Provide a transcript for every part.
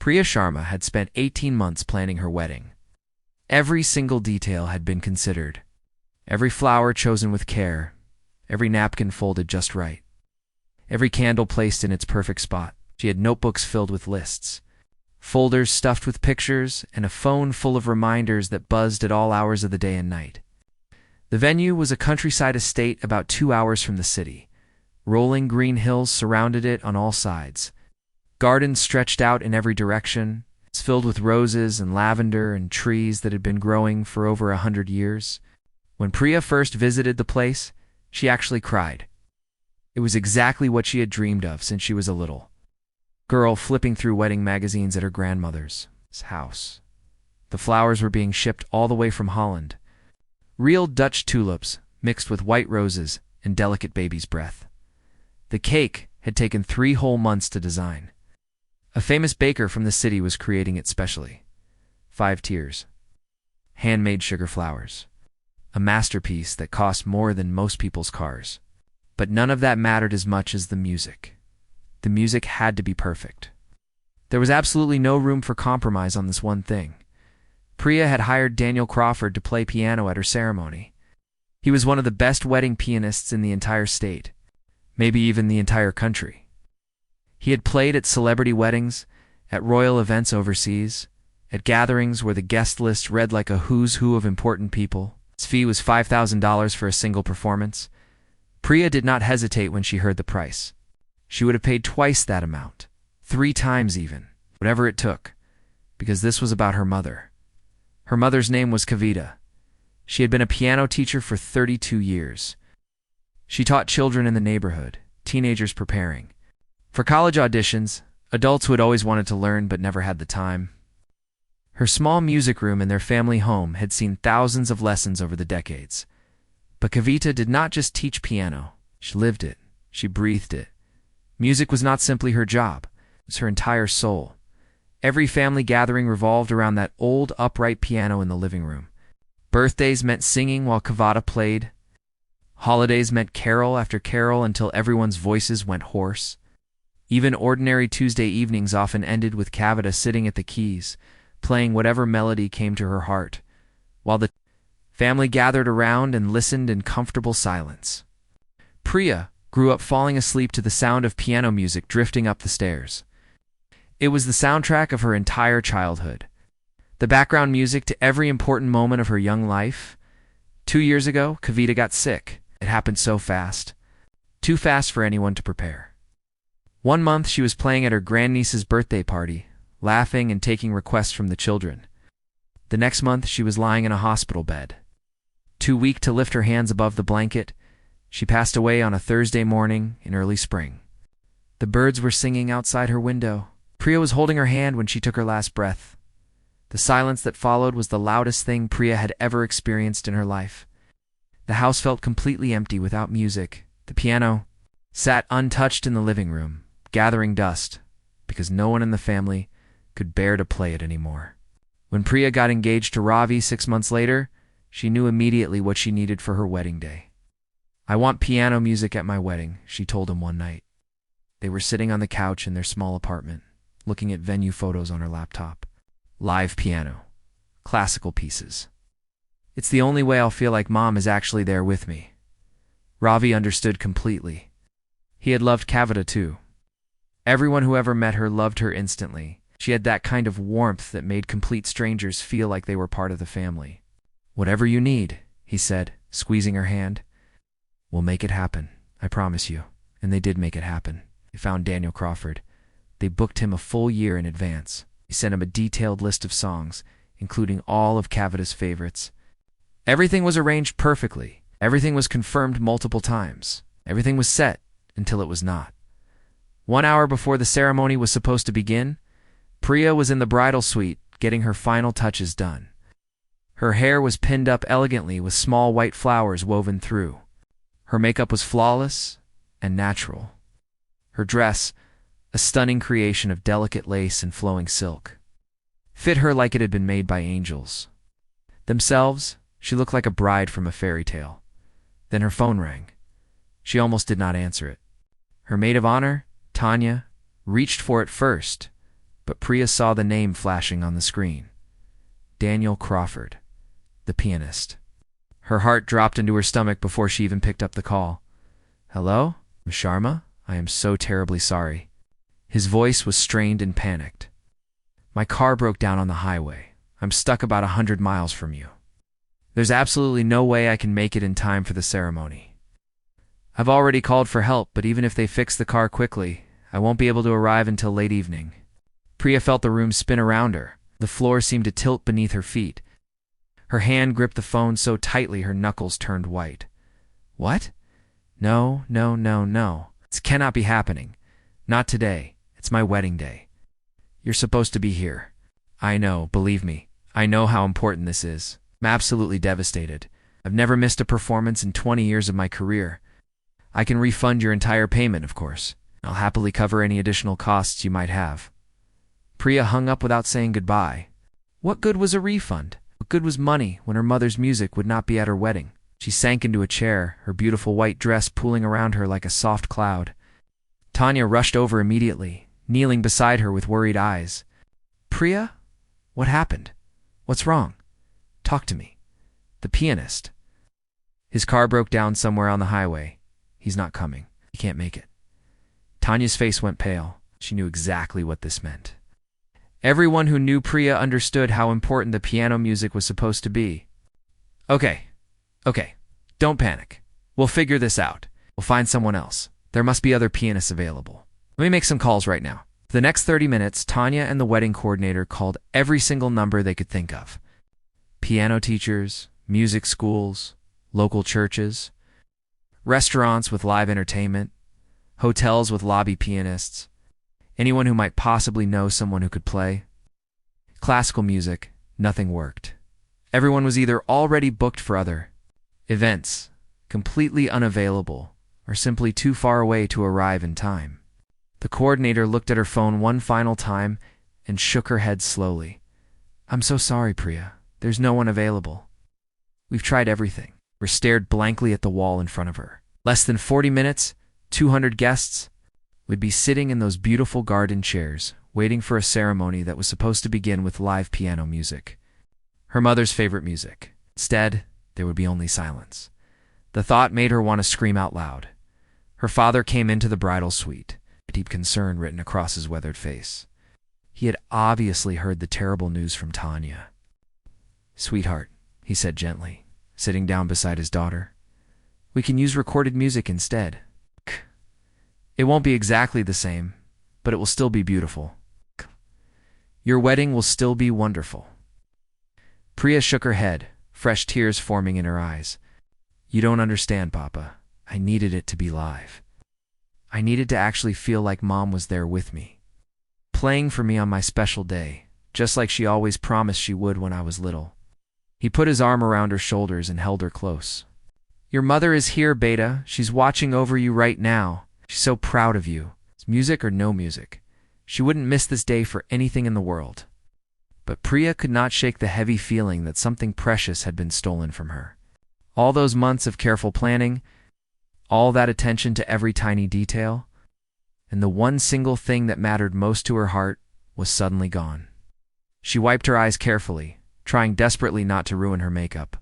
Priya Sharma had spent 18 months planning her wedding. Every single detail had been considered. Every flower chosen with care, every napkin folded just right, every candle placed in its perfect spot. She had notebooks filled with lists, folders stuffed with pictures, and a phone full of reminders that buzzed at all hours of the day and night. The venue was a countryside estate about 2 hours from the city. Rolling green hills surrounded it on all sides. Gardens stretched out in every direction, filled with roses and lavender and trees that had been growing for over 100 years. When Priya first visited the place, she actually cried. It was exactly what she had dreamed of since she was a little girl, flipping through wedding magazines at her grandmother's house. The flowers were being shipped all the way from Holland. Real Dutch tulips mixed with white roses and delicate baby's breath. The cake had taken 3 whole months to design. A famous baker from the city was creating it specially. 5 tiers. Handmade sugar flowers. A masterpiece that cost more than most people's cars. But none of that mattered as much as the music. The music had to be perfect. There was absolutely no room for compromise on this one thing. Priya had hired Daniel Crawford to play piano at her ceremony. He was one of the best wedding pianists in the entire state, maybe even the entire country. He had played at celebrity weddings, at royal events overseas, at gatherings where the guest list read like a who's who of important people. His fee was $5,000 for a single performance. Priya did not hesitate when she heard the price. She would have paid twice that amount, 3 times even, whatever it took, because this was about her mother. Her mother's name was Kavita. She had been a piano teacher for 32 years. She taught children in the neighborhood, teenagers preparing for college auditions, adults who had always wanted to learn but never had the time. Her small music room in their family home had seen thousands of lessons over the decades. But Kavita did not just teach piano. She lived it. She breathed it. Music was not simply her job. It was her entire soul. Every family gathering revolved around that old, upright piano in the living room. Birthdays meant singing while Kavita played. Holidays meant carol after carol until everyone's voices went hoarse. Even ordinary Tuesday evenings often ended with Kavita sitting at the keys, playing whatever melody came to her heart, while the family gathered around and listened in comfortable silence. Priya grew up falling asleep to the sound of piano music drifting up the stairs. It was the soundtrack of her entire childhood, the background music to every important moment of her young life. 2 years ago, Kavita got sick. It happened so fast. Too fast for anyone to prepare. 1 month she was playing at her grandniece's birthday party, laughing and taking requests from the children. The next month she was lying in a hospital bed. Too weak to lift her hands above the blanket, she passed away on a Thursday morning in early spring. The birds were singing outside her window. Priya was holding her hand when she took her last breath. The silence that followed was the loudest thing Priya had ever experienced in her life. The house felt completely empty without music. The piano sat untouched in the living room, gathering dust, because no one in the family could bear to play it anymore. When Priya got engaged to Ravi 6 months later, she knew immediately what she needed for her wedding day. "I want piano music at my wedding," she told him one night. They were sitting on the couch in their small apartment, looking at venue photos on her laptop. Live piano. Classical pieces. "It's the only way I'll feel like Mom is actually there with me." Ravi understood completely. He had loved Kavita too. Everyone who ever met her loved her instantly. She had that kind of warmth that made complete strangers feel like they were part of the family. "Whatever you need," he said, squeezing her hand. "We'll make it happen, I promise you." And they did make it happen. They found Daniel Crawford. They booked him a full year in advance. He sent him a detailed list of songs, including all of Kavita's favorites. Everything was arranged perfectly. Everything was confirmed multiple times. Everything was set until it was not. 1 hour before the ceremony was supposed to begin, Priya was in the bridal suite getting her final touches done. Her hair was pinned up elegantly with small white flowers woven through. Her makeup was flawless and natural. Her dress, a stunning creation of delicate lace and flowing silk, fit her like it had been made by angels. Themselves, she looked like a bride from a fairy tale. Then her phone rang. She almost did not answer it. Her maid of honor, Tanya, reached for it first, but Priya saw the name flashing on the screen. Daniel Crawford, the pianist. Her heart dropped into her stomach before she even picked up the call. "Hello, Miss Sharma? I am so terribly sorry." His voice was strained and panicked. "My car broke down on the highway. I'm stuck about 100 miles from you. There's absolutely no way I can make it in time for the ceremony. I've already called for help, but even if they fix the car quickly, I won't be able to arrive until late evening." Priya felt the room spin around her. The floor seemed to tilt beneath her feet. Her hand gripped the phone so tightly her knuckles turned white. "What? No, no, no, no. This cannot be happening. Not today. It's my wedding day. You're supposed to be here. I know, believe me. I know how important this is. I'm absolutely devastated. I've never missed a performance in 20 years of my career. I can refund your entire payment, of course. I'll happily cover any additional costs you might have." Priya hung up without saying goodbye. What good was a refund? What good was money when her mother's music would not be at her wedding? She sank into a chair, her beautiful white dress pooling around her like a soft cloud. Tanya rushed over immediately, kneeling beside her with worried eyes. "Priya? What happened? What's wrong? Talk to me. The pianist. His car broke down somewhere on the highway. He's not coming. He can't make it." Tanya's face went pale. She knew exactly what this meant. Everyone who knew Priya understood how important the piano music was supposed to be. Okay, don't panic. We'll figure this out. We'll find someone else. There must be other pianists available. Let me make some calls right now." For the next 30 minutes, Tanya and the wedding coordinator called every single number they could think of. Piano teachers, music schools, local churches, restaurants with live entertainment, hotels with lobby pianists, anyone who might possibly know someone who could play. Classical music, nothing worked. Everyone was either already booked for other events, completely unavailable, or simply too far away to arrive in time. The coordinator looked at her phone one final time and shook her head slowly. "I'm so sorry, Priya. There's no one available. We've tried everything." She stared blankly at the wall in front of her. Less than 40 minutes, 200 guests would be sitting in those beautiful garden chairs, waiting for a ceremony that was supposed to begin with live piano music. Her mother's favorite music. Instead, there would be only silence. The thought made her want to scream out loud. Her father came into the bridal suite, deep concern written across his weathered face. He had obviously heard the terrible news from Tanya. "Sweetheart," he said gently, sitting down beside his daughter, "we can use recorded music instead. It won't be exactly the same, but it will still be beautiful. Your wedding will still be wonderful." Priya shook her head, fresh tears forming in her eyes. "You don't understand, Papa. I needed it to be live. I needed to actually feel like Mom was there with me, playing for me on my special day, just like she always promised she would when I was little." He put his arm around her shoulders and held her close. "Your mother is here, Beta. She's watching over you right now. She's so proud of you. It's music or no music. She wouldn't miss this day for anything in the world." But Priya could not shake the heavy feeling that something precious had been stolen from her. All those months of careful planning, all that attention to every tiny detail, and the one single thing that mattered most to her heart was suddenly gone. She wiped her eyes carefully, trying desperately not to ruin her makeup.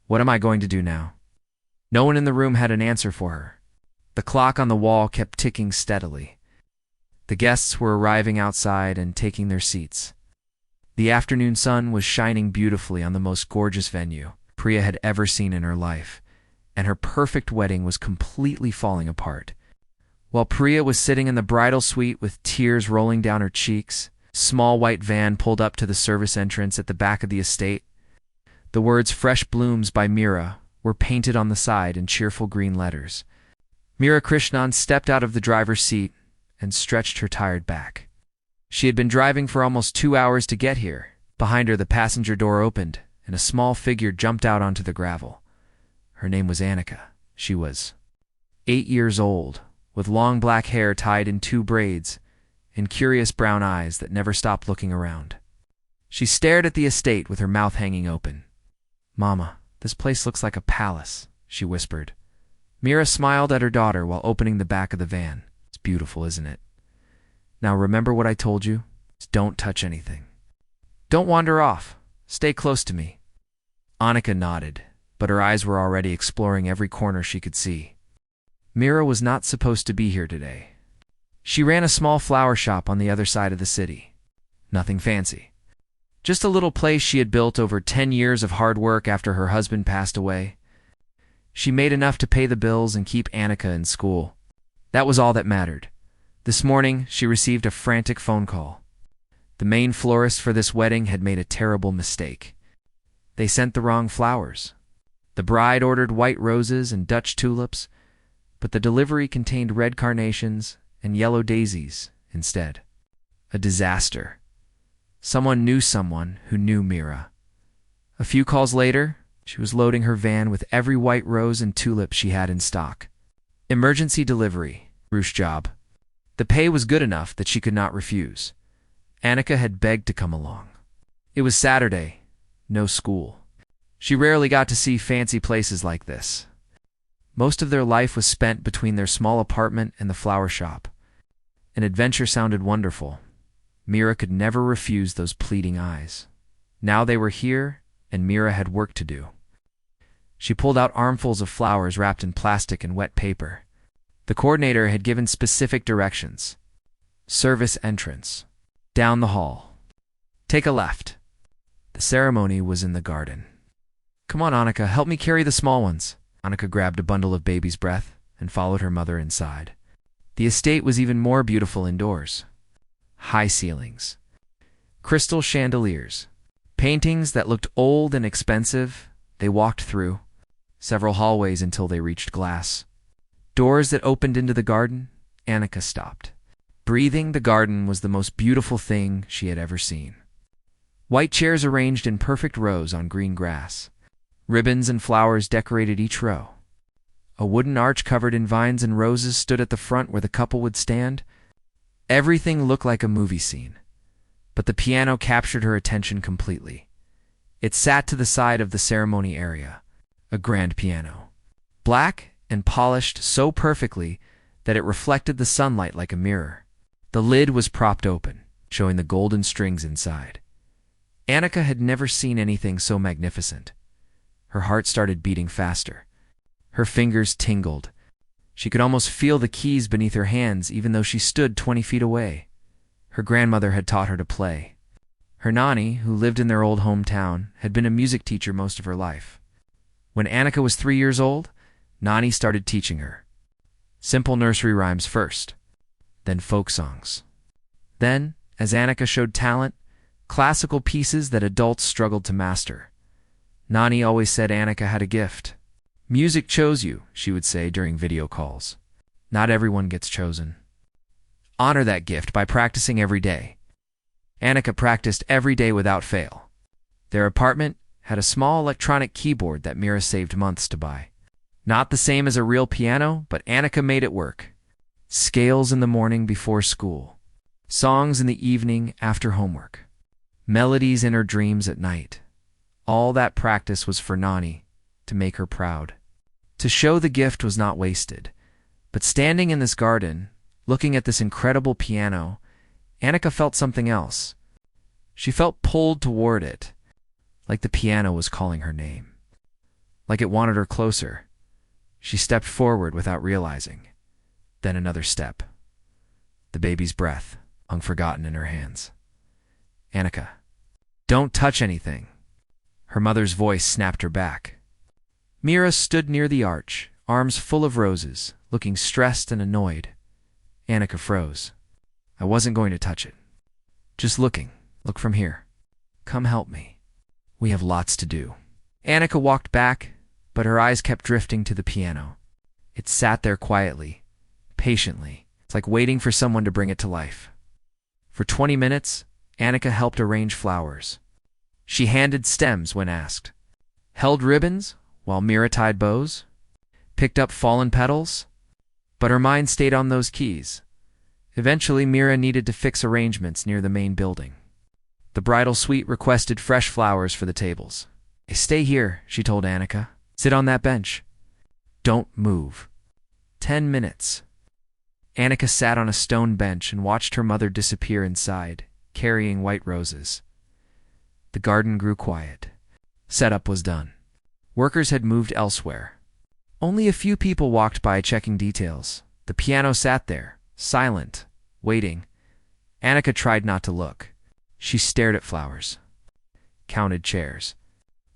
What am I going to do now? No one in the room had an answer for her. The clock on the wall kept ticking steadily. The guests were arriving outside and taking their seats. The afternoon sun was shining beautifully on the most gorgeous venue Priya had ever seen in her life, and her perfect wedding was completely falling apart. While Priya was sitting in the bridal suite with tears rolling down her cheeks, a small white van pulled up to the service entrance at the back of the estate. The words "Fresh Blooms" by Meera were painted on the side in cheerful green letters. Meera Krishnan stepped out of the driver's seat and stretched her tired back. She had been driving for almost 2 hours to get here. Behind her, the passenger door opened, and a small figure jumped out onto the gravel. Her name was Annika. She was 8 years old, with long black hair tied in 2 braids, and curious brown eyes that never stopped looking around. She stared at the estate with her mouth hanging open. "Mama, this place looks like a palace," she whispered. Meera smiled at her daughter while opening the back of the van. "It's beautiful, isn't it? Now remember what I told you? Don't touch anything. Don't wander off. Stay close to me. Annika nodded, but her eyes were already exploring every corner she could see. Mira was not supposed to be here today. She ran a small flower shop on the other side of the city. Nothing fancy. Just a little place she had built over 10 years of hard work after her husband passed away. She made enough to pay the bills and keep Annika in school. That was all that mattered. This morning, she received a frantic phone call. The main florist for this wedding had made a terrible mistake. They sent the wrong flowers. The bride ordered white roses and Dutch tulips, but the delivery contained red carnations and yellow daisies instead. A disaster. Someone knew someone who knew Mira. A few calls later, she was loading her van with every white rose and tulip she had in stock. Emergency delivery, Ruth's job. The pay was good enough that she could not refuse. Annika had begged to come along. It was Saturday, no school. She rarely got to see fancy places like this. Most of their life was spent between their small apartment and the flower shop. An adventure sounded wonderful. Mira could never refuse those pleading eyes. Now they were here, and Mira had work to do. She pulled out armfuls of flowers wrapped in plastic and wet paper. The coordinator had given specific directions. Service entrance. Down the hall. Take a left. The ceremony was in the garden. Come on, Annika, help me carry the small ones. Annika grabbed a bundle of baby's breath and followed her mother inside. The estate was even more beautiful indoors. High ceilings. Crystal chandeliers. Paintings that looked old and expensive. They walked through several hallways until they reached glass. Doors that opened into the garden. Annika stopped. Breathing the garden was the most beautiful thing she had ever seen. White chairs arranged in perfect rows on green grass. Ribbons and flowers decorated each row. A wooden arch covered in vines and roses stood at the front where the couple would stand. Everything looked like a movie scene, but the piano captured her attention completely. It sat to the side of the ceremony area, a grand piano. Black and polished so perfectly that it reflected the sunlight like a mirror. The lid was propped open, showing the golden strings inside. Annika had never seen anything so magnificent. Her heart started beating faster. Her fingers tingled. She could almost feel the keys beneath her hands even though she stood 20 feet away. Her grandmother had taught her to play. Her nanny, who lived in their old hometown, had been a music teacher most of her life. When Annika was 3 years old, Nani started teaching her. Simple nursery rhymes first, then folk songs. Then, as Annika showed talent, classical pieces that adults struggled to master. Nani always said Annika had a gift. Music chose you, she would say during video calls. Not everyone gets chosen. Honor that gift by practicing every day. Annika practiced every day without fail. Their apartment had a small electronic keyboard that Mira saved months to buy. Not the same as a real piano, but Annika made it work. Scales in the morning before school. Songs in the evening after homework. Melodies in her dreams at night. All that practice was for Nani, to make her proud. To show the gift was not wasted. But standing in this garden, looking at this incredible piano, Annika felt something else. She felt pulled toward it, like the piano was calling her name. Like it wanted her closer. She stepped forward without realizing. Then another step. The baby's breath hung forgotten in her hands. Annika, don't touch anything. Her mother's voice snapped her back. Mira stood near the arch, arms full of roses, looking stressed and annoyed. Annika froze. I wasn't going to touch it. Just looking. Look from here. Come help me. We have lots to do. Annika walked back, but her eyes kept drifting to the piano. It sat there quietly, patiently. It's like waiting for someone to bring it to life. For 20 minutes, Annika helped arrange flowers. She handed stems when asked, held ribbons while Mira tied bows, picked up fallen petals, but her mind stayed on those keys. Eventually, Mira needed to fix arrangements near the main building. The bridal suite requested fresh flowers for the tables. Stay here, she told Annika. Sit on that bench. Don't move. 10 minutes. Annika sat on a stone bench and watched her mother disappear inside, carrying white roses. The garden grew quiet. Setup was done. Workers had moved elsewhere. Only a few people walked by checking details. The piano sat there, silent, waiting. Annika tried not to look. She stared at flowers, counted chairs,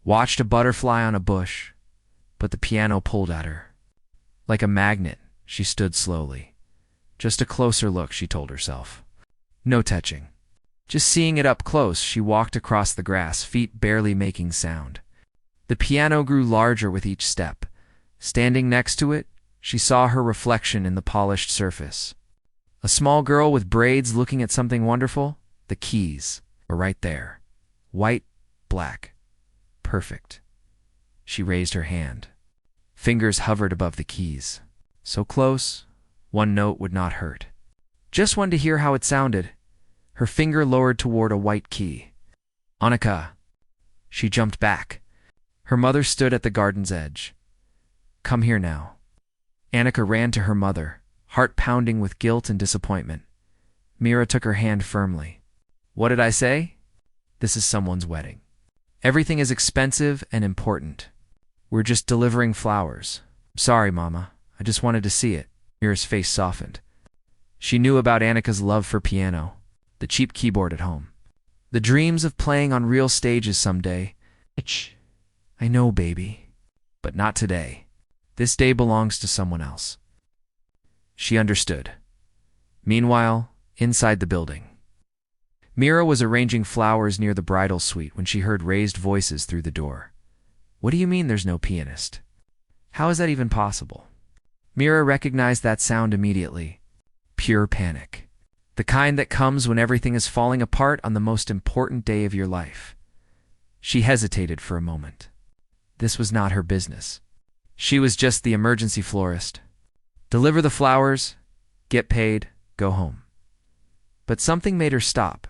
watched a butterfly on a bush, but the piano pulled at her. Like a magnet, she stood slowly. Just a closer look, she told herself. No touching. Just seeing it up close, she walked across the grass, feet barely making sound. The piano grew larger with each step. Standing next to it, she saw her reflection in the polished surface. A small girl with braids looking at something wonderful. The keys were right there. White, black, perfect. She raised her hand. Fingers hovered above the keys. So close, one note would not hurt. Just one to hear how it sounded. Her finger lowered toward a white key. Annika. She jumped back. Her mother stood at the garden's edge. Come here now. Annika ran to her mother, heart pounding with guilt and disappointment. Mira took her hand firmly. What did I say? This is someone's wedding. Everything is expensive and important. We're just delivering flowers. Sorry, Mama. I just wanted to see it. Mira's face softened. She knew about Annika's love for piano, the cheap keyboard at home, the dreams of playing on real stages someday. I know, baby. But not today. This day belongs to someone else. She understood. Meanwhile, inside the building, Mira was arranging flowers near the bridal suite when she heard raised voices through the door. What do you mean there's no pianist? How is that even possible? Mira recognized that sound immediately. Pure panic. The kind that comes when everything is falling apart on the most important day of your life. She hesitated for a moment. This was not her business. She was just the emergency florist. Deliver the flowers, get paid, go home. But something made her stop.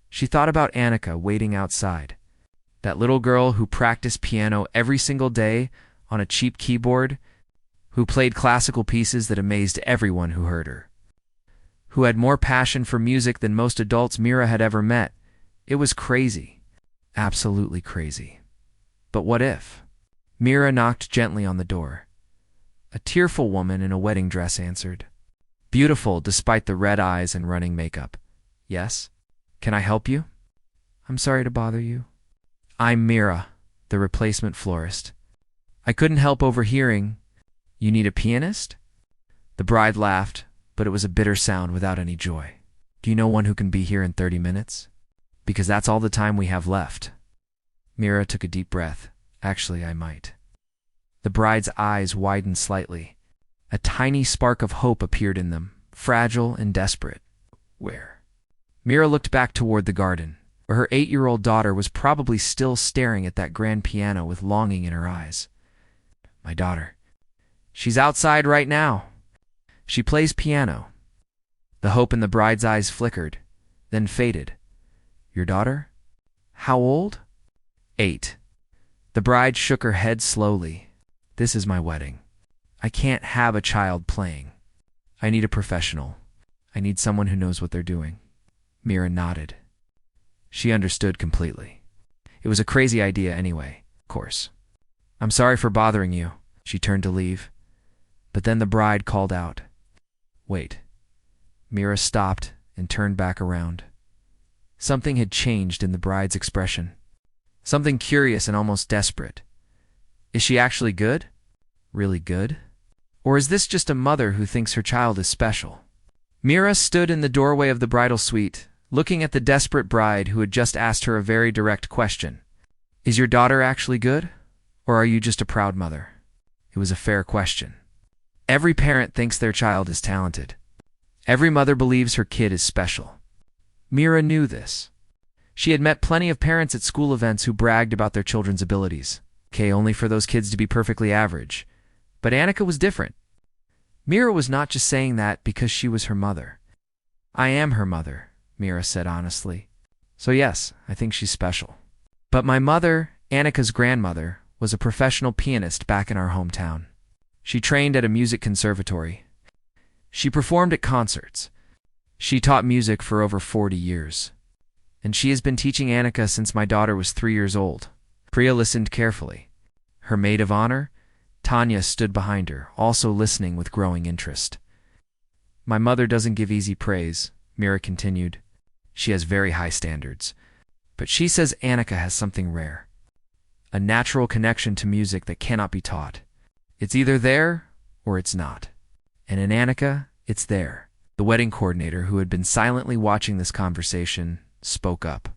She thought about Annika waiting outside, that little girl who practiced piano every single day on a cheap keyboard, who played classical pieces that amazed everyone who heard her, who had more passion for music than most adults Mira had ever met. It was crazy, absolutely crazy. But what if? Mira knocked gently on the door. A tearful woman in a wedding dress answered. Beautiful despite the red eyes and running makeup. Yes? Can I help you? I'm sorry to bother you. I'm Mira, the replacement florist. I couldn't help overhearing. You need a pianist? The bride laughed, but it was a bitter sound without any joy. Do you know one who can be here in 30 minutes? Because that's all the time we have left. Mira took a deep breath. Actually, I might. The bride's eyes widened slightly. A tiny spark of hope appeared in them, fragile and desperate. Where? Mira looked back toward the garden, where her 8-year-old daughter was probably still staring at that grand piano with longing in her eyes. My daughter. She's outside right now. She plays piano. The hope in the bride's eyes flickered, then faded. Your daughter? How old? 8. The bride shook her head slowly. This is my wedding. I can't have a child playing. I need a professional. I need someone who knows what they're doing. Mira nodded. She understood completely. It was a crazy idea anyway, of course. I'm sorry for bothering you. She turned to leave. But then the bride called out. Wait. Mira stopped and turned back around. Something had changed in the bride's expression. Something curious and almost desperate. Is she actually good? Really good? Or is this just a mother who thinks her child is special? Mira stood in the doorway of the bridal suite, looking at the desperate bride who had just asked her a very direct question. Is your daughter actually good? Or are you just a proud mother? It was a fair question. Every parent thinks their child is talented. Every mother believes her kid is special. Mira knew this. She had met plenty of parents at school events who bragged about their children's abilities. Okay, only for those kids to be perfectly average. But Annika was different. Mira was not just saying that because she was her mother. I am her mother, Mira said honestly. So yes, I think she's special. But my mother, Annika's grandmother, was a professional pianist back in our hometown. She trained at a music conservatory. She performed at concerts. She taught music for over 40 years. and she has been teaching Annika since my daughter was 3 years old. Priya listened carefully. Her maid of honor, Tanya, stood behind her, also listening with growing interest. My mother doesn't give easy praise, Mira continued. She has very high standards. But she says Annika has something rare. A natural connection to music that cannot be taught. It's either there or it's not. And in Annika, it's there. The wedding coordinator, who had been silently watching this conversation, spoke up.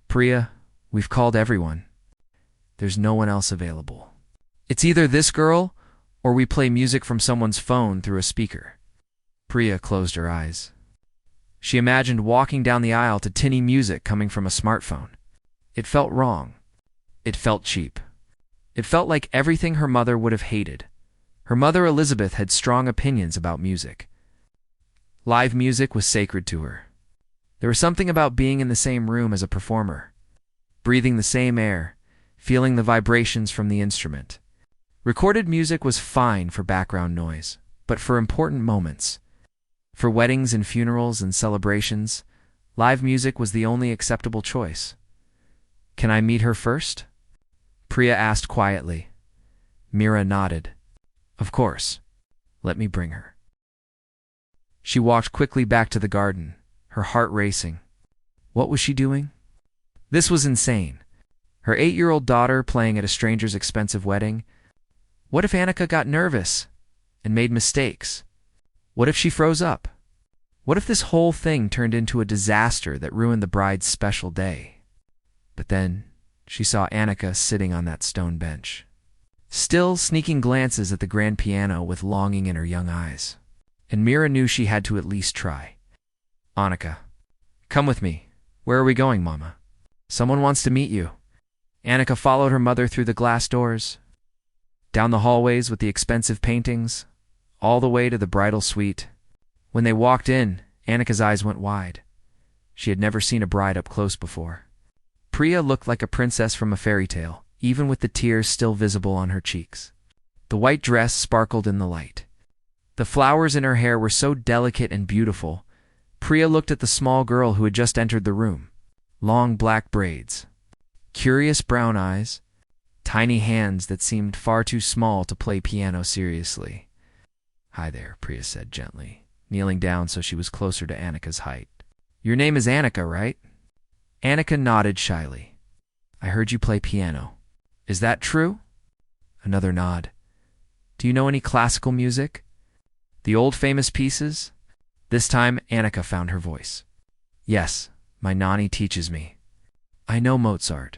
Priya, we've called everyone. There's no one else available. It's either this girl or we play music from someone's phone through a speaker. Priya closed her eyes. She imagined walking down the aisle to tinny music coming from a smartphone. It felt wrong. It felt cheap. It felt like everything her mother would have hated. Her mother Elizabeth had strong opinions about music. Live music was sacred to her. There was something about being in the same room as a performer, breathing the same air, feeling the vibrations from the instrument. Recorded music was fine for background noise, but for important moments, for weddings and funerals and celebrations, live music was the only acceptable choice. Can I meet her first? Priya asked quietly. Mira nodded. Of course. Let me bring her. She walked quickly back to the garden, her heart racing. What was she doing? This was insane. Her 8-year-old daughter playing at a stranger's expensive wedding. What if Annika got nervous and made mistakes? What if she froze up? What if this whole thing turned into a disaster that ruined the bride's special day? But then she saw Annika sitting on that stone bench, still sneaking glances at the grand piano with longing in her young eyes. And Mira knew she had to at least try. Annika, come with me. Where are we going, Mama? Someone wants to meet you. Annika followed her mother through the glass doors, down the hallways with the expensive paintings, all the way to the bridal suite. When they walked in, Annika's eyes went wide. She had never seen a bride up close before. Priya looked like a princess from a fairy tale, even with the tears still visible on her cheeks. The white dress sparkled in the light. The flowers in her hair were so delicate and beautiful. Priya looked at the small girl who had just entered the room. Long black braids, curious brown eyes, tiny hands that seemed far too small to play piano seriously. Hi there, Priya said gently, kneeling down so she was closer to Annika's height. Your name is Annika, right? Annika nodded shyly. I heard you play piano. Is that true? Another nod. Do you know any classical music? The old famous pieces? This time Annika found her voice. Yes, my nanny teaches me. I know Mozart.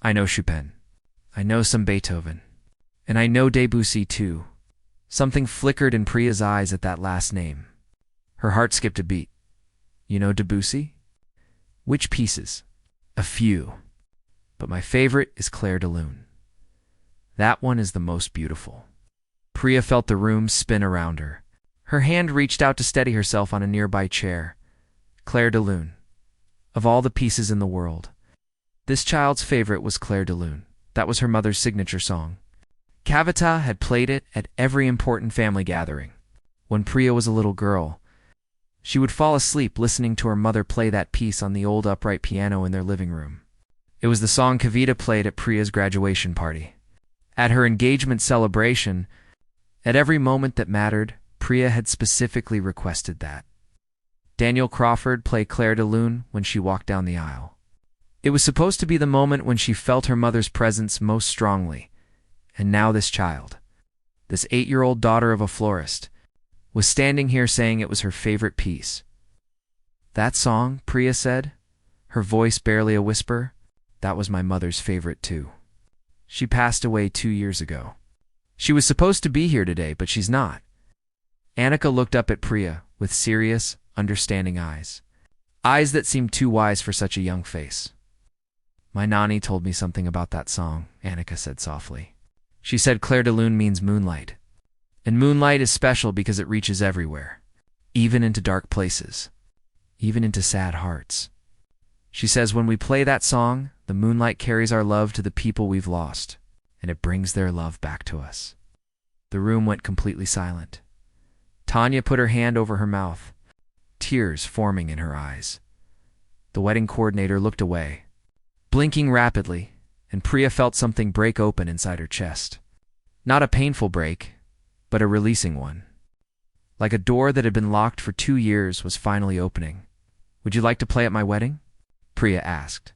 I know Chopin. I know some Beethoven. And I know Debussy too. Something flickered in Priya's eyes at that last name. Her heart skipped a beat. You know Debussy? Which pieces? A few. But my favorite is Clair de Lune. That one is the most beautiful. Priya felt the room spin around her. Her hand reached out to steady herself on a nearby chair. Clair de Lune. Of all the pieces in the world, this child's favorite was Clair de Lune. That was her mother's signature song. Kavita had played it at every important family gathering. When Priya was a little girl, she would fall asleep listening to her mother play that piece on the old upright piano in their living room. It was the song Kavita played at Priya's graduation party. At her engagement celebration, at every moment that mattered, Priya had specifically requested that. Daniel Crawford played Clair de Lune when she walked down the aisle. It was supposed to be the moment when she felt her mother's presence most strongly. And now this child, this 8-year-old daughter of a florist, was standing here saying it was her favorite piece. That song, Priya said, her voice barely a whisper, that was my mother's favorite too. She passed away 2 years ago. She was supposed to be here today, but she's not. Annika looked up at Priya with serious, understanding eyes. Eyes that seemed too wise for such a young face. My nanny told me something about that song, Annika said softly. She said Clair de Lune means moonlight. And moonlight is special because it reaches everywhere, even into dark places, even into sad hearts. She says when we play that song, the moonlight carries our love to the people we've lost, and it brings their love back to us. The room went completely silent. Tanya put her hand over her mouth, tears forming in her eyes. The wedding coordinator looked away, blinking rapidly, and Priya felt something break open inside her chest. Not a painful break, but a releasing one. Like a door that had been locked for 2 years was finally opening. "Would you like to play at my wedding?" Priya asked.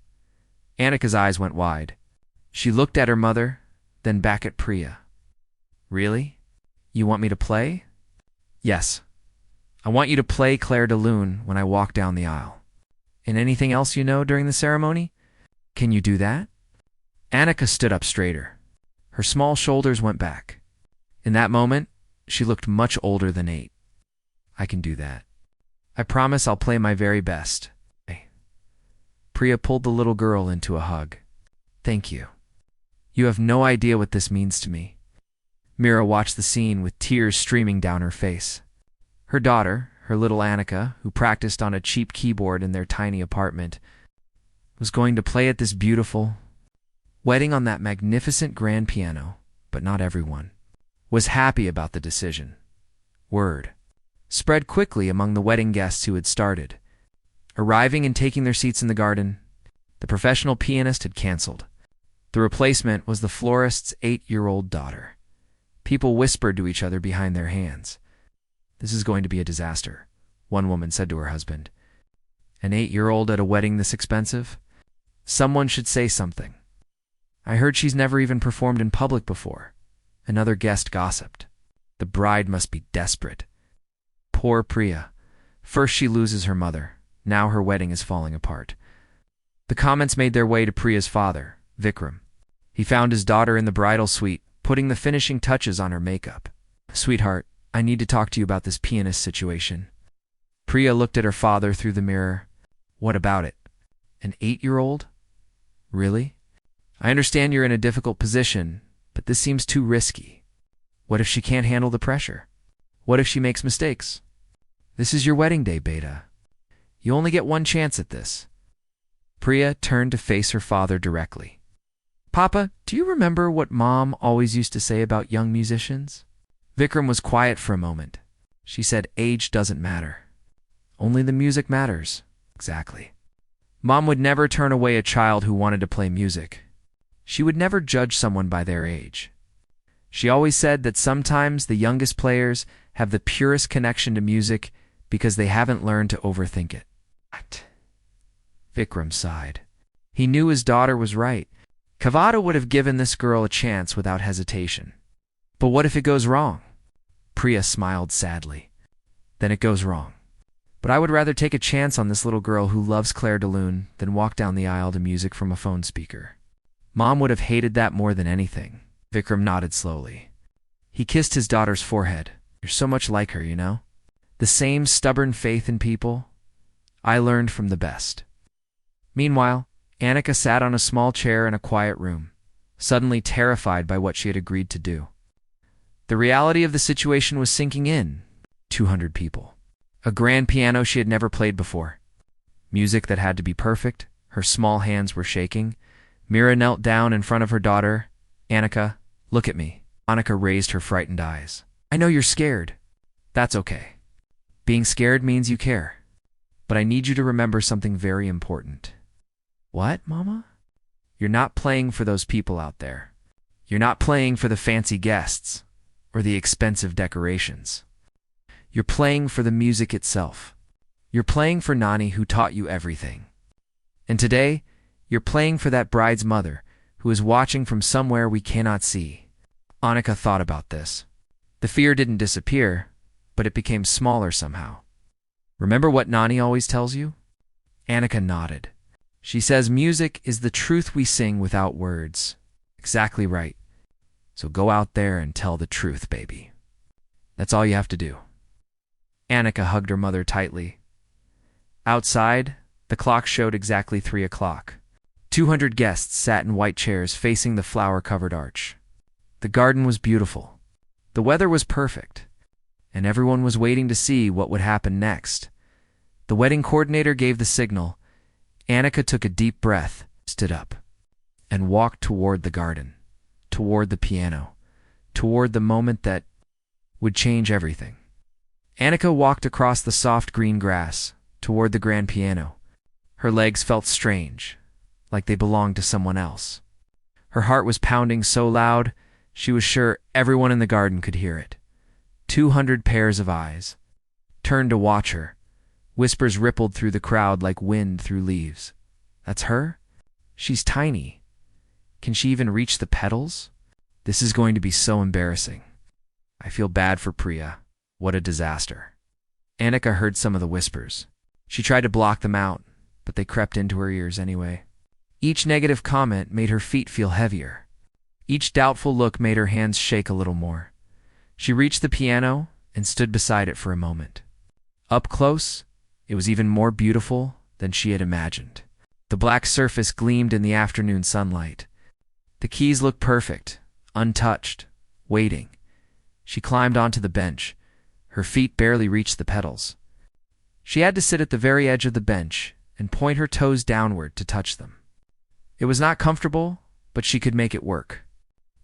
Annika's eyes went wide. She looked at her mother, then back at Priya. "Really? You want me to play?" "Yes. I want you to play Claire de Lune when I walk down the aisle." "And anything else you know during the ceremony? Can you do that?" Annika stood up straighter. Her small shoulders went back. In that moment, she looked much older than 8. "I can do that. I promise I'll play my very best." Priya pulled the little girl into a hug. "Thank you. You have no idea what this means to me." Mira watched the scene with tears streaming down her face. Her daughter, her little Annika, who practiced on a cheap keyboard in their tiny apartment, was going to play at this beautiful wedding on that magnificent grand piano, but not everyone was happy about the decision. Word spread quickly among the wedding guests who had started. Arriving and taking their seats in the garden, the professional pianist had canceled. The replacement was the florist's 8-year-old daughter. People whispered to each other behind their hands. "This is going to be a disaster," one woman said to her husband. "An 8-year-old at a wedding this expensive? Someone should say something. I heard she's never even performed in public before." Another guest gossiped. "The bride must be desperate. Poor Priya. First she loses her mother. Now her wedding is falling apart." The comments made their way to Priya's father, Vikram. He found his daughter in the bridal suite, putting the finishing touches on her makeup. "Sweetheart, I need to talk to you about this pianist situation." Priya looked at her father through the mirror. "What about it? An 8-year-old? Really? I understand you're in a difficult position, but this seems too risky. What if she can't handle the pressure? What if she makes mistakes? This is your wedding day, Beta. You only get one chance at this." Priya turned to face her father directly. "Papa, do you remember what Mom always used to say about young musicians?" Vikram was quiet for a moment. She said, "Age doesn't matter. Only the music matters." "Exactly. Mom would never turn away a child who wanted to play music. She would never judge someone by their age. She always said that sometimes the youngest players have the purest connection to music because they haven't learned to overthink it." Vikram sighed. He knew his daughter was right. Kavada would have given this girl a chance without hesitation. But what if it goes wrong? Priya smiled sadly. "Then it goes wrong. But I would rather take a chance on this little girl who loves Claire de Lune than walk down the aisle to music from a phone speaker." Mom would have hated that more than anything. Vikram nodded slowly. He kissed his daughter's forehead. "You're so much like her, you know? The same stubborn faith in people. I learned from the best." Meanwhile, Annika sat on a small chair in a quiet room, suddenly terrified by what she had agreed to do. The reality of the situation was sinking in. 200 people. A grand piano she had never played before. Music that had to be perfect. Her small hands were shaking. Mira knelt down in front of her daughter. "Annika, look at me." Annika raised her frightened eyes. "I know you're scared. That's okay. Being scared means you care. But I need you to remember something very important." "What, Mama?" "You're not playing for those people out there. You're not playing for the fancy guests or the expensive decorations. You're playing for the music itself. You're playing for Nani, who taught you everything. And today, you're playing for that bride's mother, who is watching from somewhere we cannot see." Annika thought about this. The fear didn't disappear, but it became smaller somehow. "Remember what Nani always tells you?" Annika nodded. "She says music is the truth we sing without words." "Exactly right. So go out there and tell the truth, baby. That's all you have to do." Annika hugged her mother tightly. Outside, the clock showed exactly 3 o'clock. 200 guests sat in white chairs facing the flower-covered arch. The garden was beautiful. The weather was perfect. And everyone was waiting to see what would happen next. The wedding coordinator gave the signal. Annika took a deep breath, stood up, and walked toward the garden, toward the piano, toward the moment that would change everything. Annika walked across the soft green grass, toward the grand piano. Her legs felt strange, like they belonged to someone else. Her heart was pounding so loud, she was sure everyone in the garden could hear it. 200 pairs of eyes turned to watch her. Whispers rippled through the crowd like wind through leaves. That's her? She's tiny. Can she even reach the petals? This is going to be so embarrassing. I feel bad for Priya. What a disaster. Annika heard some of the whispers. She tried to block them out, but they crept into her ears anyway. Each negative comment made her feet feel heavier. Each doubtful look made her hands shake a little more. She reached the piano and stood beside it for a moment. Up close, it was even more beautiful than she had imagined. The black surface gleamed in the afternoon sunlight. The keys looked perfect, untouched, waiting. She climbed onto the bench. Her feet barely reached the pedals. She had to sit at the very edge of the bench and point her toes downward to touch them. It was not comfortable, but she could make it work.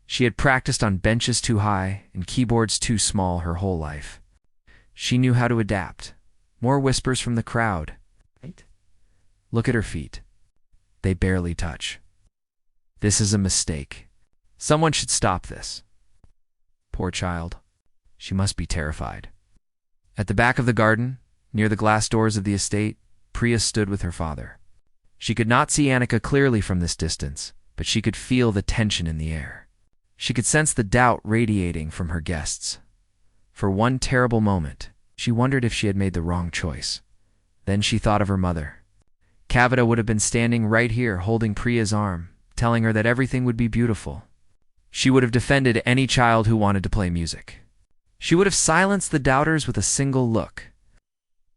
She had practiced on benches too high and keyboards too small her whole life. She knew how to adapt. More whispers from the crowd. Look at her feet. They barely touch. This is a mistake. Someone should stop this. Poor child. She must be terrified. At the back of the garden, near the glass doors of the estate, Priya stood with her father. She could not see Annika clearly from this distance, but she could feel the tension in the air. She could sense the doubt radiating from her guests. For one terrible moment, she wondered if she had made the wrong choice. Then she thought of her mother. Kavita would have been standing right here holding Priya's arm, telling her that everything would be beautiful. She would have defended any child who wanted to play music. She would have silenced the doubters with a single look.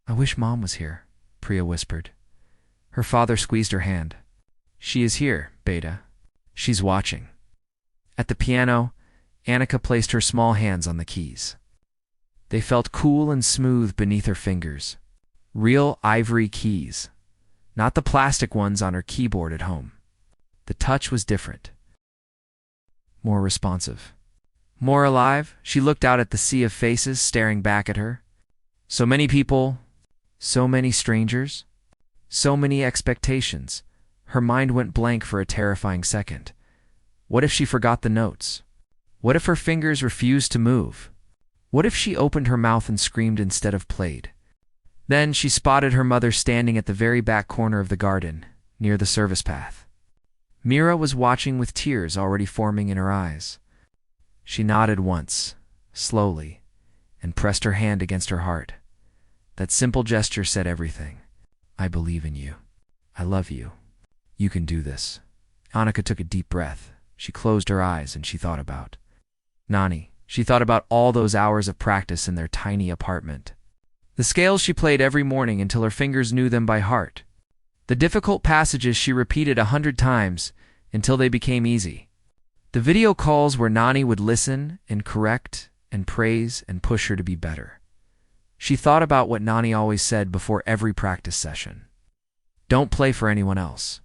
"I wish Mom was here," Priya whispered. Her father squeezed her hand. "She is here, Beta. She's watching." At the piano, Annika placed her small hands on the keys. They felt cool and smooth beneath her fingers. Real ivory keys, not the plastic ones on her keyboard at home. The touch was different. More responsive. More alive. She looked out at the sea of faces staring back at her. So many people, so many strangers, so many expectations. Her mind went blank for a terrifying second. What if she forgot the notes? What if her fingers refused to move? What if she opened her mouth and screamed instead of played? Then she spotted her mother standing at the very back corner of the garden, near the service path. Mira was watching with tears already forming in her eyes. She nodded once, slowly, and pressed her hand against her heart. That simple gesture said everything. "I believe in you. I love you. You can do this." Annika took a deep breath. She closed her eyes and she thought about Nani. She thought about all those hours of practice in their tiny apartment. The scales she played every morning until her fingers knew them by heart. The difficult passages she repeated 100 times until they became easy. The video calls where Nani would listen and correct and praise and push her to be better. She thought about what Nani always said before every practice session. Don't play for anyone else.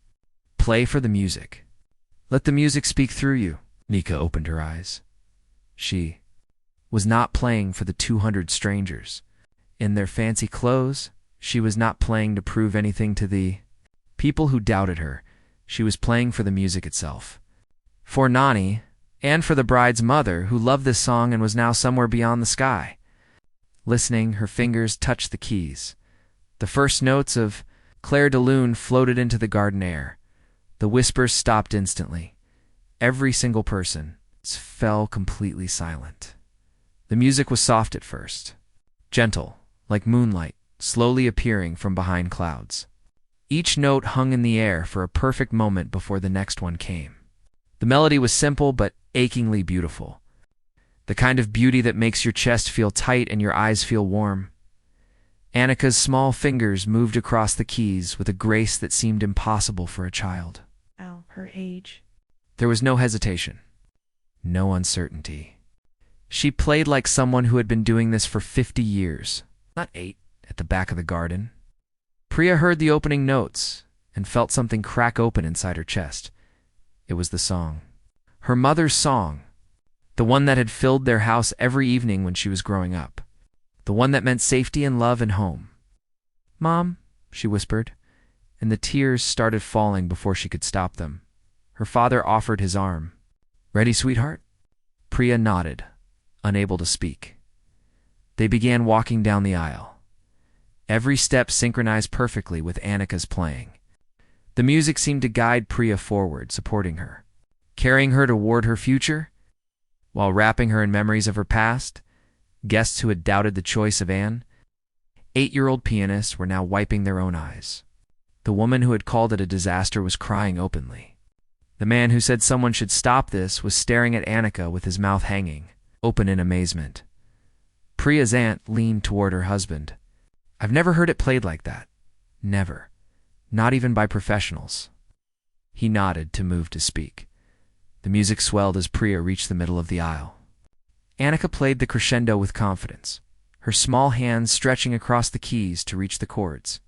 Play for the music. Let the music speak through you. Nika opened her eyes. She was not playing for the 200 strangers. In their fancy clothes, she was not playing to prove anything to the people who doubted her. She was playing for the music itself. For Nani, and for the bride's mother, who loved this song and was now somewhere beyond the sky. Listening, her fingers touched the keys. The first notes of Claire de Lune floated into the garden air. The whispers stopped instantly. Every single person fell completely silent. The music was soft at first, gentle, like moonlight, slowly appearing from behind clouds. Each note hung in the air for a perfect moment before the next one came. The melody was simple but achingly beautiful. The kind of beauty that makes your chest feel tight and your eyes feel warm. Annika's small fingers moved across the keys with a grace that seemed impossible for a child. Her age. There was no hesitation. No uncertainty. She played like someone who had been doing this for 50 years, not 8, at the back of the garden. Priya heard the opening notes and felt something crack open inside her chest. It was the song. Her mother's song. The one that had filled their house every evening when she was growing up. The one that meant safety and love and home. "Mom," she whispered, and the tears started falling before she could stop them. Her father offered his arm. "Ready, sweetheart?" Priya nodded, unable to speak. They began walking down the aisle. Every step synchronized perfectly with Annika's playing. The music seemed to guide Priya forward, supporting her, carrying her toward her future, while wrapping her in memories of her past. Guests who had doubted the choice of Anne, 8-year-old pianists, were now wiping their own eyes. The woman who had called it a disaster was crying openly. The man who said someone should stop this was staring at Annika with his mouth hanging, open in amazement. Priya's aunt leaned toward her husband. "I've never heard it played like that. Never. Not even by professionals." He nodded to move to speak. The music swelled as Priya reached the middle of the aisle. Annika played the crescendo with confidence, her small hands stretching across the keys to reach the chords.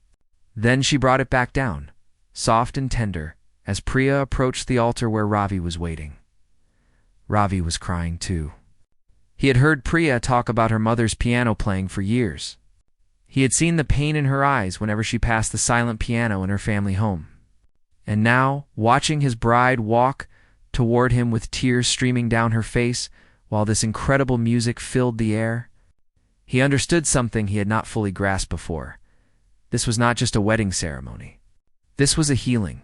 Then she brought it back down, soft and tender, as Priya approached the altar where Ravi was waiting. Ravi was crying too. He had heard Priya talk about her mother's piano playing for years. He had seen the pain in her eyes whenever she passed the silent piano in her family home. And now, watching his bride walk toward him with tears streaming down her face while this incredible music filled the air, he understood something he had not fully grasped before. This was not just a wedding ceremony. This was a healing.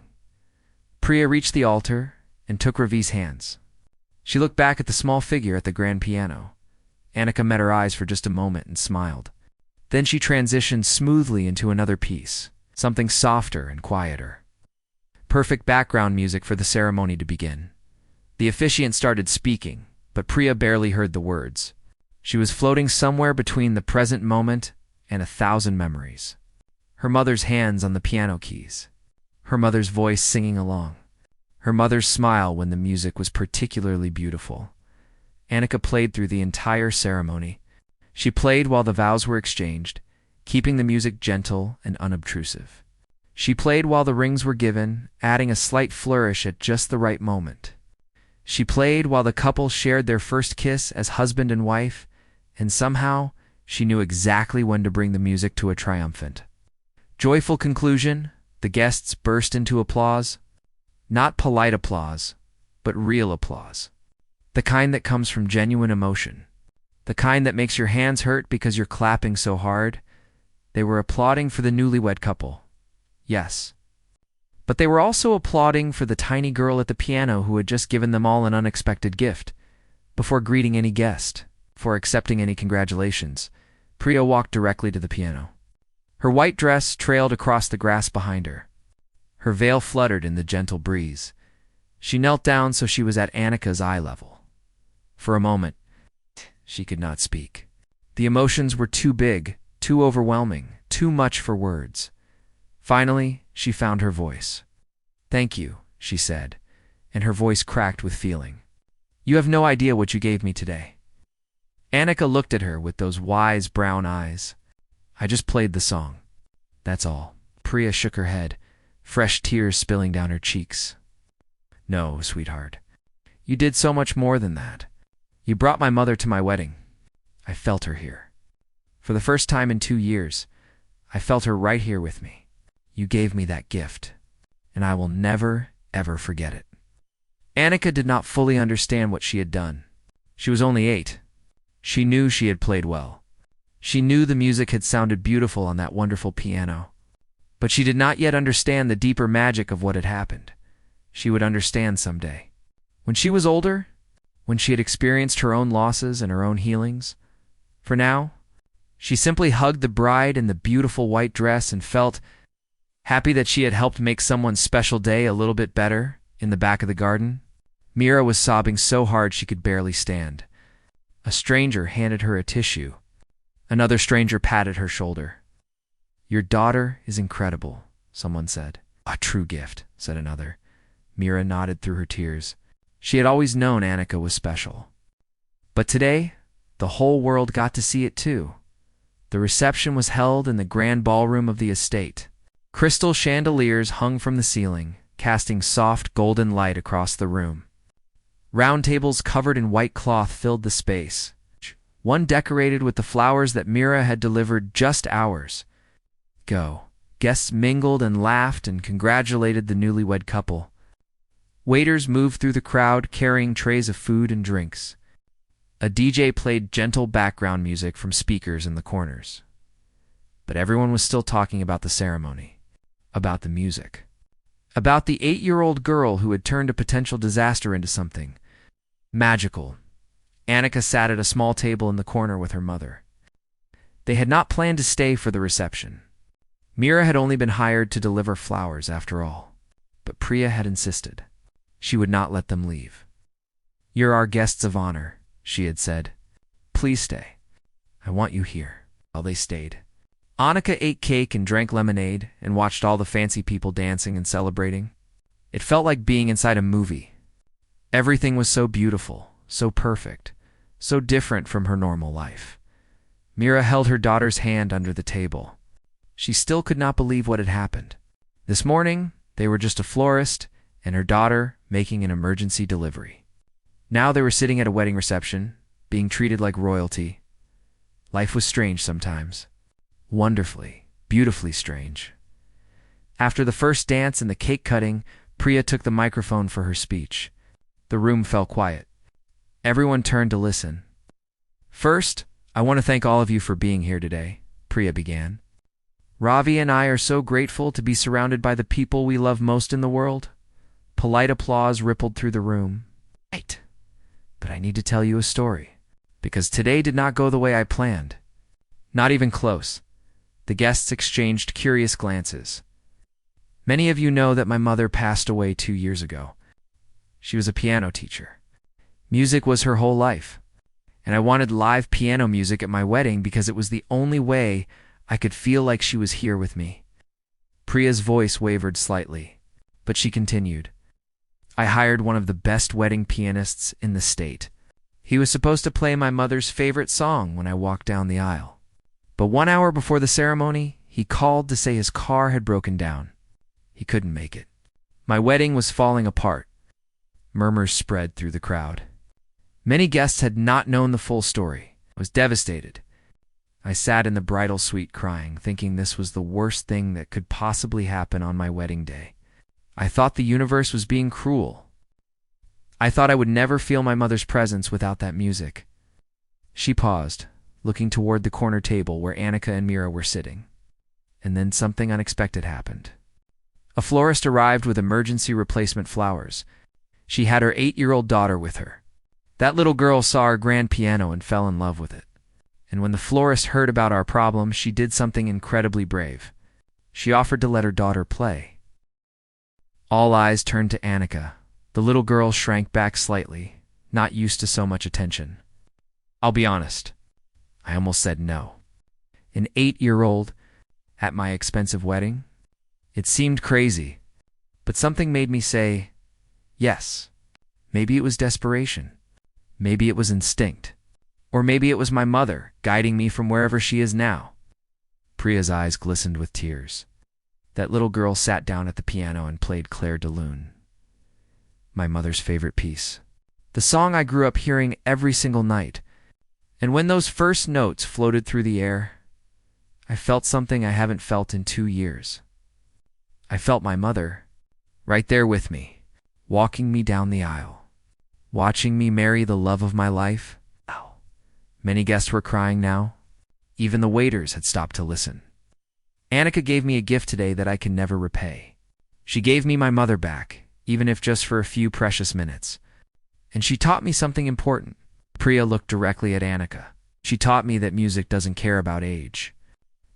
Priya reached the altar and took Ravi's hands. She looked back at the small figure at the grand piano. Annika met her eyes for just a moment and smiled. Then she transitioned smoothly into another piece, something softer and quieter. Perfect background music for the ceremony to begin. The officiant started speaking, but Priya barely heard the words. She was floating somewhere between the present moment and 1,000 memories. Her mother's hands on the piano keys. Her mother's voice singing along. Her mother's smile when the music was particularly beautiful. Annika played through the entire ceremony. She played while the vows were exchanged, keeping the music gentle and unobtrusive. She played while the rings were given, adding a slight flourish at just the right moment. She played while the couple shared their first kiss as husband and wife, and somehow she knew exactly when to bring the music to a triumphant, joyful conclusion. The guests burst into applause. Not polite applause, but real applause. The kind that comes from genuine emotion. The kind that makes your hands hurt because you're clapping so hard. They were applauding for the newlywed couple. Yes. But they were also applauding for the tiny girl at the piano who had just given them all an unexpected gift. Before greeting any guest, before accepting any congratulations, Priya walked directly to the piano. Her white dress trailed across the grass behind her. Her veil fluttered in the gentle breeze. She knelt down so she was at Annika's eye level. For a moment, she could not speak. The emotions were too big, too overwhelming, too much for words. Finally, she found her voice. "Thank you," she said, and her voice cracked with feeling. "You have no idea what you gave me today." Annika looked at her with those wise brown eyes. "I just played the song. That's all." Priya shook her head, fresh tears spilling down her cheeks. "No, sweetheart. You did so much more than that. You brought my mother to my wedding. I felt her here. For the first time in 2 years, I felt her right here with me. You gave me that gift, and I will never, ever forget it." Annika did not fully understand what she had done. She was only 8. She knew she had played well. She knew the music had sounded beautiful on that wonderful piano. But she did not yet understand the deeper magic of what had happened. She would understand someday. When she was older, when she had experienced her own losses and her own healings. For now, she simply hugged the bride in the beautiful white dress and felt happy that she had helped make someone's special day a little bit better. In the back of the garden, Mira was sobbing so hard she could barely stand. A stranger handed her a tissue. Another stranger patted her shoulder. "Your daughter is incredible," someone said. "A true gift," said another. Mira nodded through her tears. She had always known Annika was special. But today, the whole world got to see it too. The reception was held in the grand ballroom of the estate. Crystal chandeliers hung from the ceiling, casting soft golden light across the room. Round tables covered in white cloth filled the space, one decorated with the flowers that Mira had delivered just hours ago. Guests mingled and laughed and congratulated the newlywed couple. Waiters moved through the crowd carrying trays of food and drinks. A DJ played gentle background music from speakers in the corners. But everyone was still talking about the ceremony, about the music, about the 8-year-old girl who had turned a potential disaster into something magical. Annika sat at a small table in the corner with her mother. They had not planned to stay for the reception. Mira had only been hired to deliver flowers after all, but Priya had insisted. She would not let them leave. "You're our guests of honor," she had said. "Please stay. I want you here." Well, they stayed. Annika ate cake and drank lemonade and watched all the fancy people dancing and celebrating. It felt like being inside a movie. Everything was so beautiful, so perfect, so different from her normal life. Mira held her daughter's hand under the table. She still could not believe what had happened. This morning, they were just a florist and her daughter making an emergency delivery. Now they were sitting at a wedding reception, being treated like royalty. Life was strange sometimes. Wonderfully, beautifully strange. After the first dance and the cake cutting, Priya took the microphone for her speech. The room fell quiet. Everyone turned to listen. "First, I want to thank all of you for being here today," Priya began. "Ravi and I are so grateful to be surrounded by the people we love most in the world." Polite applause rippled through the room. "Right. But I need to tell you a story, because today did not go the way I planned. Not even close." The guests exchanged curious glances. "Many of you know that my mother passed away 2 years ago. She was a piano teacher. Music was her whole life, and I wanted live piano music at my wedding because it was the only way I could feel like she was here with me." Priya's voice wavered slightly, but she continued. "I hired one of the best wedding pianists in the state. He was supposed to play my mother's favorite song when I walked down the aisle. But 1 hour before the ceremony, he called to say his car had broken down. He couldn't make it. My wedding was falling apart." Murmurs spread through the crowd. Many guests had not known the full story. I was devastated. I sat in the bridal suite crying, thinking this was the worst thing that could possibly happen on my wedding day. I thought the universe was being cruel. I thought I would never feel my mother's presence without that music." She paused, looking toward the corner table where Annika and Mira were sitting. And then something unexpected happened. A florist arrived with emergency replacement flowers. She had her 8-year-old daughter with her. That little girl saw our grand piano and fell in love with it. And when the florist heard about our problem, she did something incredibly brave. She offered to let her daughter play. All eyes turned to Annika. The little girl shrank back slightly, not used to so much attention. I'll be honest. I almost said no. An 8-year-old at my expensive wedding? It seemed crazy, but something made me say, yes. Maybe it was desperation. Maybe it was instinct. Or maybe it was my mother guiding me from wherever she is now. Priya's eyes glistened with tears. That little girl sat down at the piano and played Claire de Lune, my mother's favorite piece. The song I grew up hearing every single night. And when those first notes floated through the air, I felt something I haven't felt in 2 years. I felt my mother, right there with me, walking me down the aisle, watching me marry the love of my life. Oh. Many guests were crying now. Even the waiters had stopped to listen. Annika gave me a gift today that I can never repay. She gave me my mother back, even if just for a few precious minutes. And she taught me something important. Priya looked directly at Annika. She taught me that music doesn't care about age.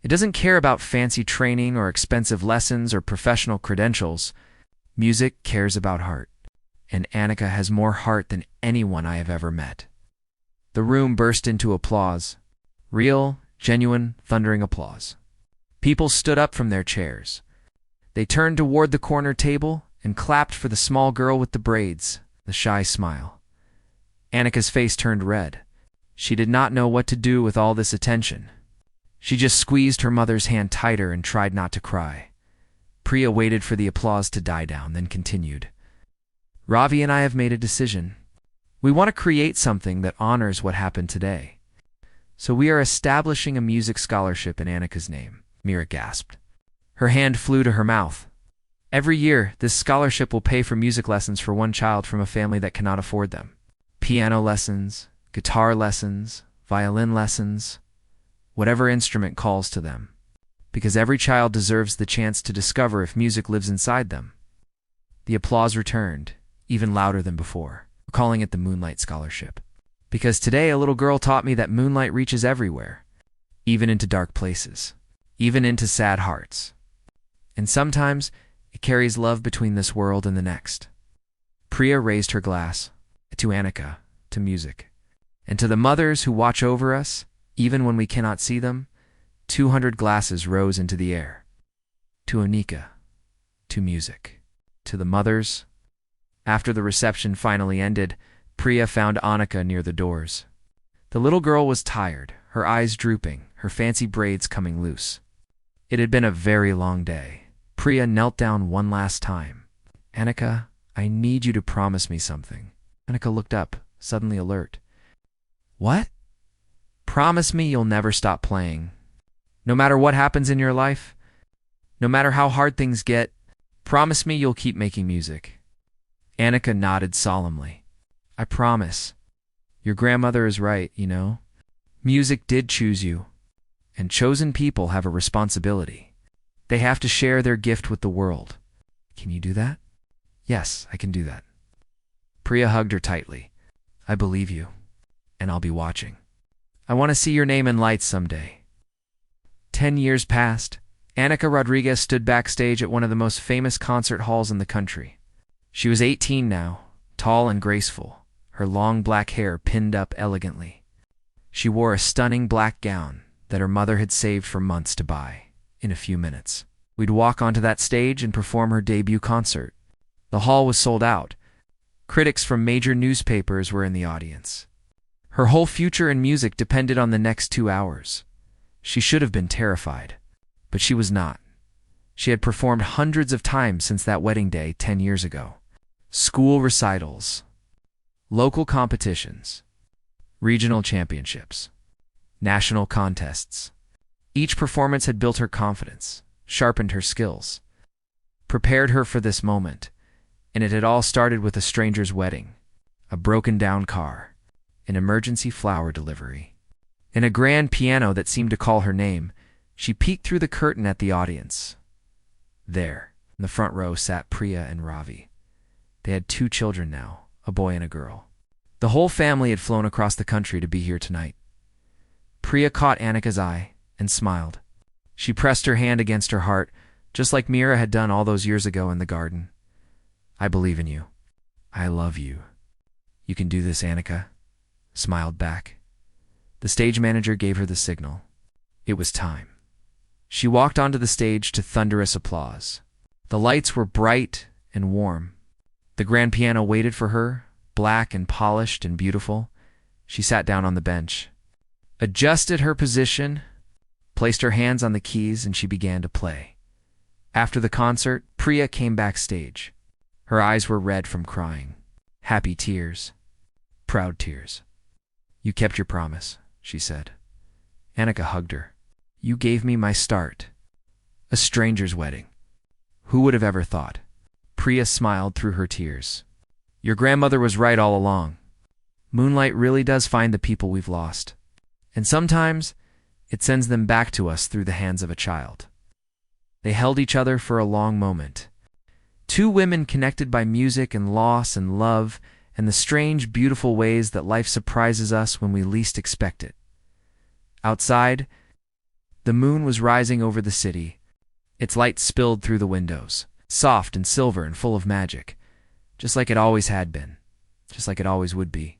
It doesn't care about fancy training or expensive lessons or professional credentials. Music cares about heart. And Annika has more heart than anyone I have ever met. The room burst into applause. Real, genuine, thundering applause. People stood up from their chairs. They turned toward the corner table and clapped for the small girl with the braids, the shy smile. Annika's face turned red. She did not know what to do with all this attention. She just squeezed her mother's hand tighter and tried not to cry. Priya waited for the applause to die down, then continued. Ravi and I have made a decision. We want to create something that honors what happened today. So we are establishing a music scholarship in Annika's name. Mira gasped. Her hand flew to her mouth. Every year, this scholarship will pay for music lessons for one child from a family that cannot afford them. Piano lessons, guitar lessons, violin lessons, whatever instrument calls to them. Because every child deserves the chance to discover if music lives inside them. The applause returned, even louder than before. We're calling it the Moonlight Scholarship. Because today a little girl taught me that moonlight reaches everywhere, even into dark places, even into sad hearts. And sometimes it carries love between this world and the next. Priya raised her glass to Annika, to music, and to the mothers who watch over us, even when we cannot see them. 200 glasses rose into the air. To Annika, to music, to the mothers. After the reception finally ended, Priya found Annika near the doors. The little girl was tired, her eyes drooping, her fancy braids coming loose. It had been a very long day. Priya knelt down one last time. Annika, I need you to promise me something. Annika looked up, suddenly alert. What? Promise me you'll never stop playing. No matter what happens in your life, no matter how hard things get, promise me you'll keep making music. Annika nodded solemnly. I promise. Your grandmother is right, you know. Music did choose you, and chosen people have a responsibility. They have to share their gift with the world. Can you do that? Yes, I can do that. Priya hugged her tightly. I believe you, and I'll be watching. I want to see your name in lights someday. 10 years passed. Annika Rodriguez stood backstage at one of the most famous concert halls in the country. She was 18 now, tall and graceful, her long black hair pinned up elegantly. She wore a stunning black gown that her mother had saved for months to buy. In a few minutes, we'd walk onto that stage and perform her debut concert. The hall was sold out. Critics from major newspapers were in the audience. Her whole future in music depended on the next 2 hours. She should have been terrified, but she was not. She had performed hundreds of times since that wedding day 10 years ago. School recitals, local competitions, regional championships, national contests. Each performance had built her confidence, sharpened her skills, prepared her for this moment, and it had all started with a stranger's wedding, a broken-down car, an emergency flower delivery, and a grand piano that seemed to call her name. She peeked through the curtain at the audience. There, in the front row, sat Priya and Ravi. They had 2 children now, a boy and a girl. The whole family had flown across the country to be here tonight. Priya caught Annika's eye and smiled. She pressed her hand against her heart, just like Mira had done all those years ago in the garden. I believe in you. I love you. You can do this, Annika, smiled back. The stage manager gave her the signal. It was time. She walked onto the stage to thunderous applause. The lights were bright and warm. The grand piano waited for her, black and polished and beautiful. She sat down on the bench, adjusted her position, placed her hands on the keys, and she began to play. After the concert, Priya came backstage. Her eyes were red from crying. Happy tears. Proud tears. You kept your promise, she said. Annika hugged her. You gave me my start. A stranger's wedding. Who would have ever thought? Priya smiled through her tears. Your grandmother was right all along. Moonlight really does find the people we've lost. And sometimes it sends them back to us through the hands of a child. They held each other for a long moment. 2 women connected by music and loss and love and the strange, beautiful ways that life surprises us when we least expect it. Outside, the moon was rising over the city. Its light spilled through the windows, soft and silver and full of magic, just like it always had been, just like it always would be.